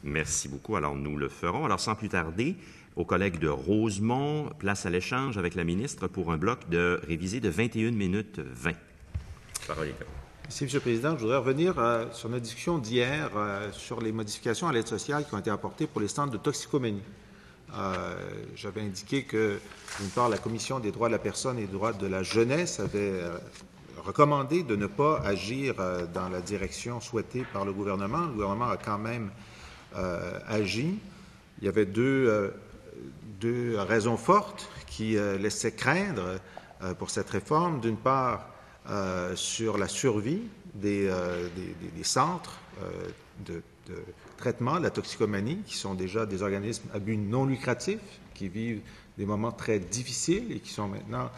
Merci beaucoup. Alors, nous le ferons. Alors, sans plus tarder, aux collègues de Rosemont, place à l'échange avec la ministre pour un bloc de révisé de 21 minutes 20. Parole est à vous. Merci, M. le Président. Je voudrais revenir sur notre discussion d'hier sur les modifications à l'aide sociale qui ont été apportées pour les centres de toxicomanie. J'avais indiqué que, d'une part, la Commission des droits de la personne et des droits de la jeunesse avait recommandé de ne pas agir dans la direction souhaitée par le gouvernement. Le gouvernement a quand même agi. Il y avait deux raisons fortes qui laissaient craindre pour cette réforme. D'une part, sur la survie des centres de traitement de la toxicomanie, qui sont déjà des organismes à but non lucratif, qui vivent des moments très difficiles et qui sont maintenant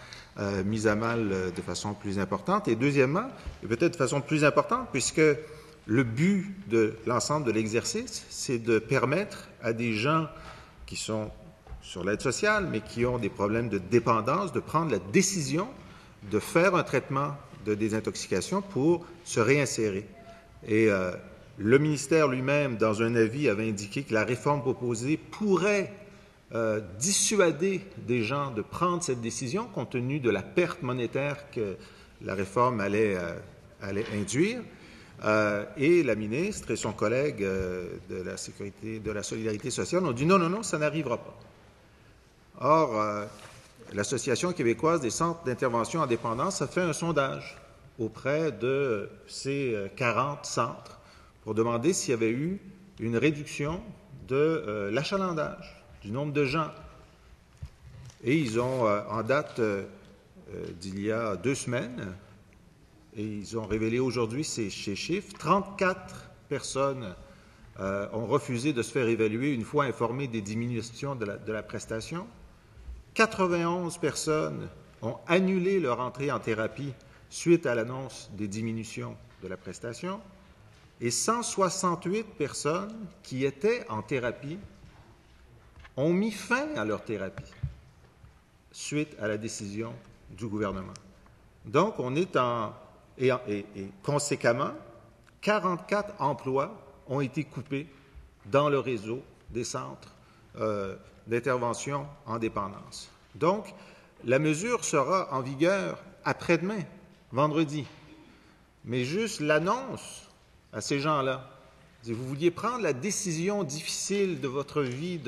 mis à mal de façon plus importante. Et deuxièmement, et peut-être de façon plus importante, puisque le but de l'ensemble de l'exercice, c'est de permettre à des gens qui sont sur l'aide sociale, mais qui ont des problèmes de dépendance, de prendre la décision de faire un traitement de désintoxication pour se réinsérer. Et le ministère lui-même, dans un avis, avait indiqué que la réforme proposée pourrait dissuader des gens de prendre cette décision compte tenu de la perte monétaire que la réforme allait induire. Et la ministre et son collègue de la Sécurité, de la Solidarité sociale ont dit non, ça n'arrivera pas. Or, l'Association québécoise des centres d'intervention en dépendance a fait un sondage auprès de ces 40 centres pour demander s'il y avait eu une réduction de l'achalandage, du nombre de gens. Et ils ont, en date d'il y a 2 semaines, et ils ont révélé aujourd'hui ces chiffres, 34 personnes ont refusé de se faire évaluer une fois informées des diminutions de la prestation. 91 personnes ont annulé leur entrée en thérapie suite à l'annonce des diminutions de la prestation et 168 personnes qui étaient en thérapie ont mis fin à leur thérapie suite à la décision du gouvernement. Donc, on est et conséquemment, 44 emplois ont été coupés dans le réseau des centres d'intervention en dépendance. Donc, la mesure sera en vigueur après-demain, vendredi. Mais juste l'annonce à ces gens-là, si vous vouliez prendre la décision difficile de votre vie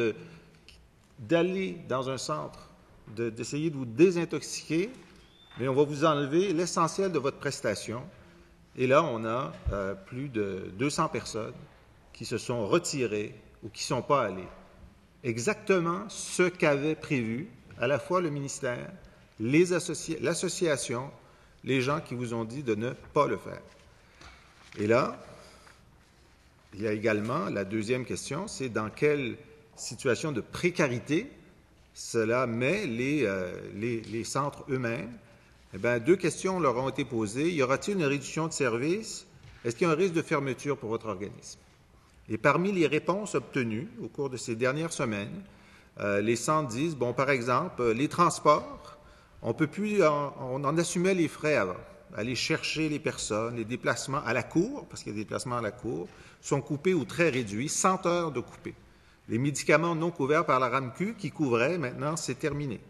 d'aller dans un centre, d'essayer de vous désintoxiquer, mais on va vous enlever l'essentiel de votre prestation. Et là, on a plus de 200 personnes qui se sont retirées ou qui ne sont pas allées. Exactement ce qu'avait prévu à la fois le ministère, l'association, les gens qui vous ont dit de ne pas le faire. Et là, il y a également la deuxième question, c'est dans quelle situation de précarité cela met les centres eux-mêmes. Eh bien, 2 questions leur ont été posées. Y aura-t-il une réduction de service? Est-ce qu'il y a un risque de fermeture pour votre organisme? Et parmi les réponses obtenues au cours de ces dernières semaines, les centres disent, par exemple, les transports, on en assumait les frais avant. Aller chercher les personnes, les déplacements à la cour, parce qu'il y a des déplacements à la cour, sont coupés ou très réduits, 100 heures de coupés. Les médicaments non couverts par la RAMQ qui couvraient, maintenant, c'est terminé.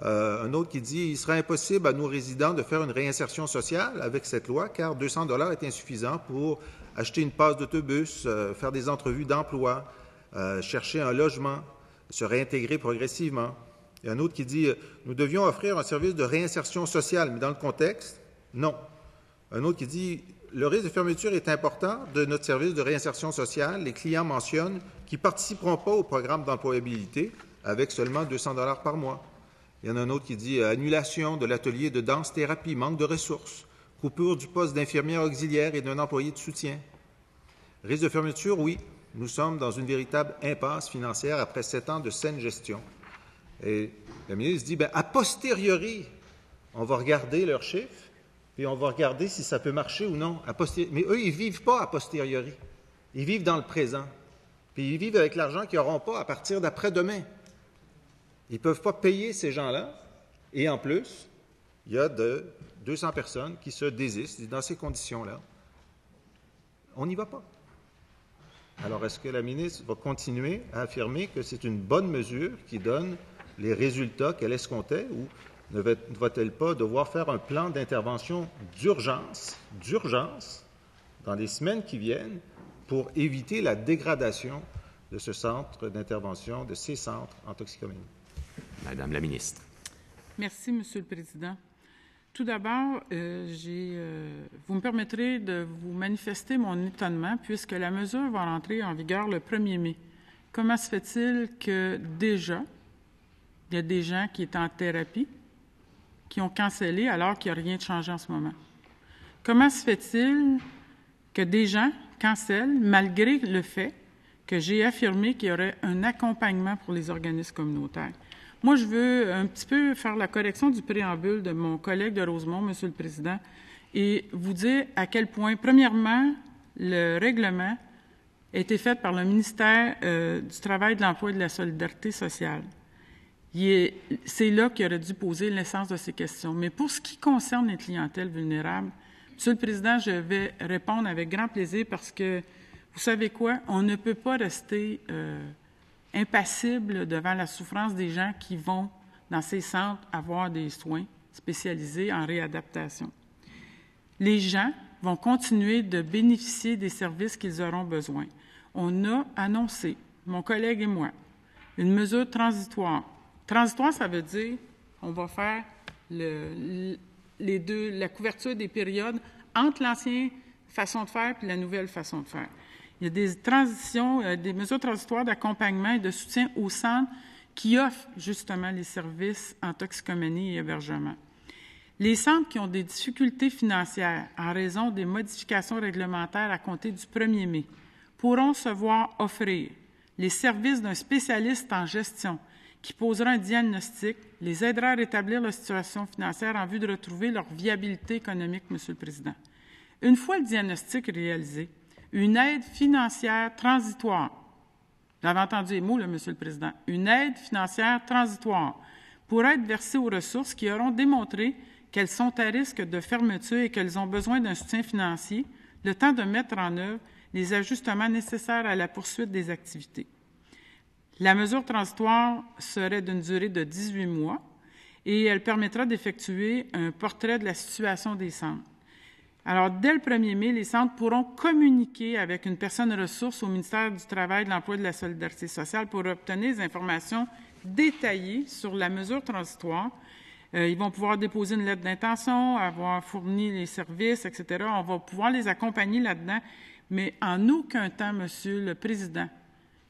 Un autre qui dit, il serait impossible à nos résidents de faire une réinsertion sociale avec cette loi, car 200 $ est insuffisant pour acheter une passe d'autobus, faire des entrevues d'emploi, chercher un logement, se réintégrer progressivement. Il y a un autre qui dit, nous devions offrir un service de réinsertion sociale, mais dans le contexte, non. Un autre qui dit, le risque de fermeture est important de notre service de réinsertion sociale. Les clients mentionnent qu'ils ne participeront pas au programme d'employabilité avec seulement 200 $ par mois. Il y en a un autre qui dit annulation de l'atelier de danse-thérapie, manque de ressources, coupure du poste d'infirmière auxiliaire et d'un employé de soutien. Risque de fermeture, oui. Nous sommes dans une véritable impasse financière après 7 ans de saine gestion. Et le ministre dit, a posteriori, on va regarder leurs chiffres, puis on va regarder si ça peut marcher ou non. Mais eux, ils ne vivent pas a posteriori. Ils vivent dans le présent. Puis ils vivent avec l'argent qu'ils n'auront pas à partir d'après-demain. Ils ne peuvent pas payer ces gens-là. Et en plus, il y a 200 personnes qui se désistent. Dans ces conditions-là, on n'y va pas. Alors, est-ce que la ministre va continuer à affirmer que c'est une bonne mesure qui donne les résultats qu'elle escomptait ou ne va-t-elle pas devoir faire un plan d'intervention d'urgence, dans les semaines qui viennent pour éviter la dégradation de ce centre d'intervention, de ces centres en toxicomanie? Madame la ministre. Merci, Monsieur le Président. Tout d'abord, vous me permettrez de vous manifester mon étonnement puisque la mesure va rentrer en vigueur le 1er mai. Comment se fait-il que déjà, il y a des gens qui étaient en thérapie, qui ont cancellé alors qu'il n'y a rien de changé en ce moment? Comment se fait-il que des gens cancellent malgré le fait que j'ai affirmé qu'il y aurait un accompagnement pour les organismes communautaires? Moi, je veux un petit peu faire la correction du préambule de mon collègue de Rosemont, Monsieur le Président, et vous dire à quel point, premièrement, le règlement a été fait par le ministère du Travail, de l'Emploi et de la Solidarité sociale. C'est là qu'il aurait dû poser l'essence de ces questions. Mais pour ce qui concerne les clientèles vulnérables, Monsieur le Président, je vais répondre avec grand plaisir parce que, vous savez quoi, on ne peut pas rester impassible devant la souffrance des gens qui vont dans ces centres avoir des soins spécialisés en réadaptation. Les gens vont continuer de bénéficier des services qu'ils auront besoin. On a annoncé, mon collègue et moi, une mesure transitoire. Transitoire, ça veut dire on va faire la couverture des périodes entre l'ancienne façon de faire et la nouvelle façon de faire. Il y a des transitions, des mesures transitoires d'accompagnement et de soutien aux centres qui offrent justement les services en toxicomanie et hébergement. Les centres qui ont des difficultés financières en raison des modifications réglementaires à compter du 1er mai pourront se voir offrir les services d'un spécialiste en gestion qui posera un diagnostic, les aidera à rétablir leur situation financière en vue de retrouver leur viabilité économique, Monsieur le Président. Une fois le diagnostic réalisé, une aide financière transitoire, vous avez entendu les mots, là, Monsieur le Président, une aide financière transitoire pourra être versée aux ressources qui auront démontré qu'elles sont à risque de fermeture et qu'elles ont besoin d'un soutien financier, le temps de mettre en œuvre les ajustements nécessaires à la poursuite des activités. La mesure transitoire serait d'une durée de 18 mois et elle permettra d'effectuer un portrait de la situation des centres. Alors, dès le 1er mai, les centres pourront communiquer avec une personne ressource au ministère du Travail, de l'Emploi et de la Solidarité sociale pour obtenir des informations détaillées sur la mesure transitoire. Ils vont pouvoir déposer une lettre d'intention, avoir fourni les services, etc. On va pouvoir les accompagner là-dedans, mais en aucun temps, Monsieur le Président,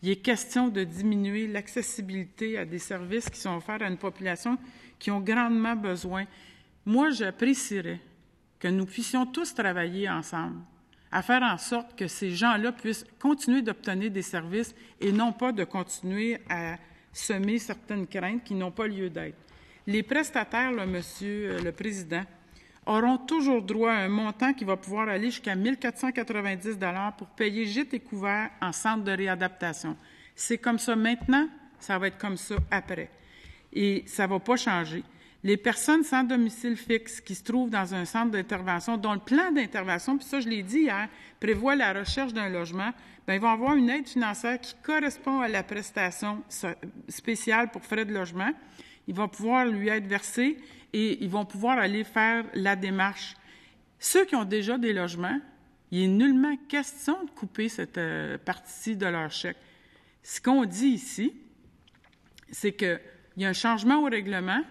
il est question de diminuer l'accessibilité à des services qui sont offerts à une population qui ont grandement besoin. Moi, j'apprécierais que nous puissions tous travailler ensemble à faire en sorte que ces gens-là puissent continuer d'obtenir des services et non pas de continuer à semer certaines craintes qui n'ont pas lieu d'être. Les prestataires, là, Monsieur le Président, auront toujours droit à un montant qui va pouvoir aller jusqu'à 1 490 $ pour payer gîtes et couverts en centre de réadaptation. C'est comme ça maintenant, ça va être comme ça après. Et ça ne va pas changer. Les personnes sans domicile fixe qui se trouvent dans un centre d'intervention, dont le plan d'intervention, puis ça, je l'ai dit hier, prévoit la recherche d'un logement, bien, ils vont avoir une aide financière qui correspond à la prestation spéciale pour frais de logement. Ils vont pouvoir lui être versés et ils vont pouvoir aller faire la démarche. Ceux qui ont déjà des logements, il n'est nullement question de couper cette partie de leur chèque. Ce qu'on dit ici, c'est qu'il y a un changement au règlement,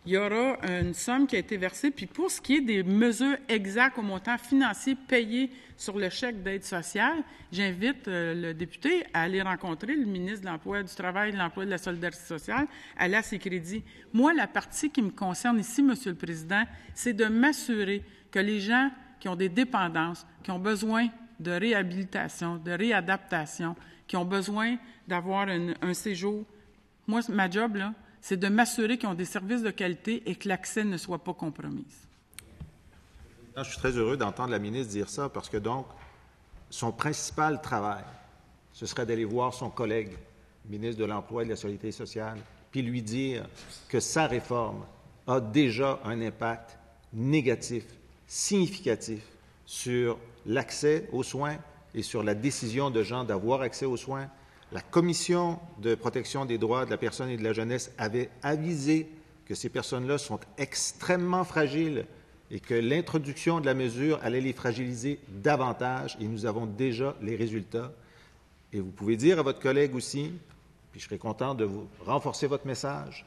il y aura une somme qui a été versée, puis pour ce qui est des mesures exactes au montant financier payé sur le chèque d'aide sociale, j'invite le député à aller rencontrer le ministre de l'Emploi, du Travail, de l'Emploi et de la Solidarité sociale, aller à ses crédits. Moi, la partie qui me concerne ici, Monsieur le Président, c'est de m'assurer que les gens qui ont des dépendances, qui ont besoin de réhabilitation, de réadaptation, qui ont besoin d'avoir un séjour, moi, ma job, là, c'est de m'assurer qu'ils ont des services de qualité et que l'accès ne soit pas compromis. Je suis très heureux d'entendre la ministre dire ça parce que donc, son principal travail, ce serait d'aller voir son collègue, ministre de l'Emploi et de la Solidarité sociale, puis lui dire que sa réforme a déjà un impact négatif, significatif sur l'accès aux soins et sur la décision de gens d'avoir accès aux soins. La Commission de protection des droits de la personne et de la jeunesse avait avisé que ces personnes-là sont extrêmement fragiles et que l'introduction de la mesure allait les fragiliser davantage, et nous avons déjà les résultats. Et vous pouvez dire à votre collègue aussi, puis je serai content de vous renforcer votre message,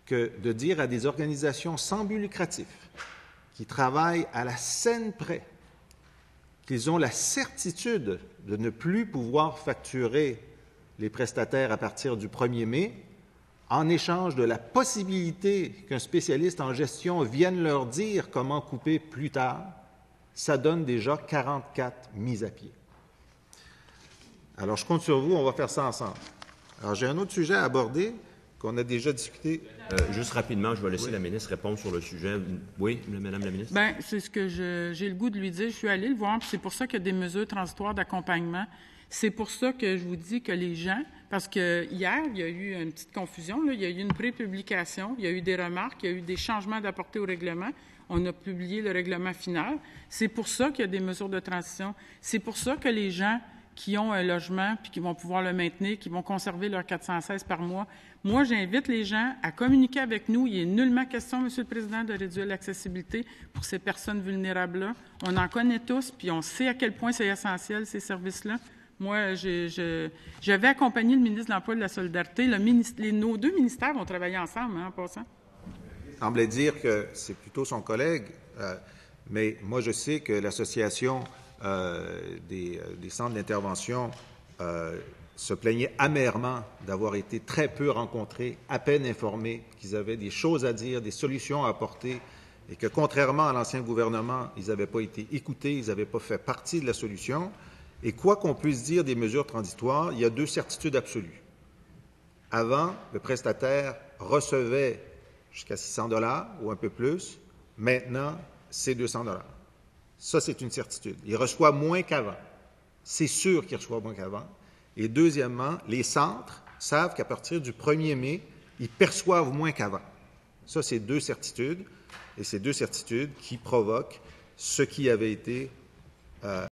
que de dire à des organisations sans but lucratif qui travaillent à la scène près qu'ils ont la certitude de ne plus pouvoir facturer les prestataires à partir du 1er mai, en échange de la possibilité qu'un spécialiste en gestion vienne leur dire comment couper plus tard, ça donne déjà 44 mises à pied. Alors, je compte sur vous, on va faire ça ensemble. Alors, j'ai un autre sujet à aborder qu'on a déjà discuté. Juste rapidement, je vais laisser la ministre répondre sur le sujet. Oui, Madame la ministre? Bien, c'est ce que j'ai le goût de lui dire. Je suis allée le voir, puis c'est pour ça qu'il y a des mesures transitoires d'accompagnement. C'est pour ça que je vous dis que les gens, parce que hier, il y a eu une petite confusion, là, il y a eu une pré-publication, il y a eu des remarques, il y a eu des changements d'apporter au règlement. On a publié le règlement final. C'est pour ça qu'il y a des mesures de transition. C'est pour ça que les gens qui ont un logement puis qui vont pouvoir le maintenir, qui vont conserver leurs 416 par mois. Moi, j'invite les gens à communiquer avec nous. Il n'est nullement question, Monsieur le Président, de réduire l'accessibilité pour ces personnes vulnérables-là. On en connaît tous, puis on sait à quel point c'est essentiel, ces services-là. Moi, j'avais accompagné le ministre de l'Emploi et de la Solidarité. Nos deux ministères vont travailler ensemble, en passant. Il semblait dire que c'est plutôt son collègue, mais moi, je sais que l'Association des centres d'intervention se plaignait amèrement d'avoir été très peu rencontrés, à peine informés, qu'ils avaient des choses à dire, des solutions à apporter, et que contrairement à l'ancien gouvernement, ils n'avaient pas été écoutés, ils n'avaient pas fait partie de la solution. Et quoi qu'on puisse dire des mesures transitoires, il y a deux certitudes absolues. Avant, le prestataire recevait jusqu'à 600 $ ou un peu plus. Maintenant, c'est 200 $. Ça, c'est une certitude. Il reçoit moins qu'avant. C'est sûr qu'il reçoit moins qu'avant. Et deuxièmement, les centres savent qu'à partir du 1er mai, ils perçoivent moins qu'avant. Ça, c'est deux certitudes. Et c'est deux certitudes qui provoquent ce qui avait été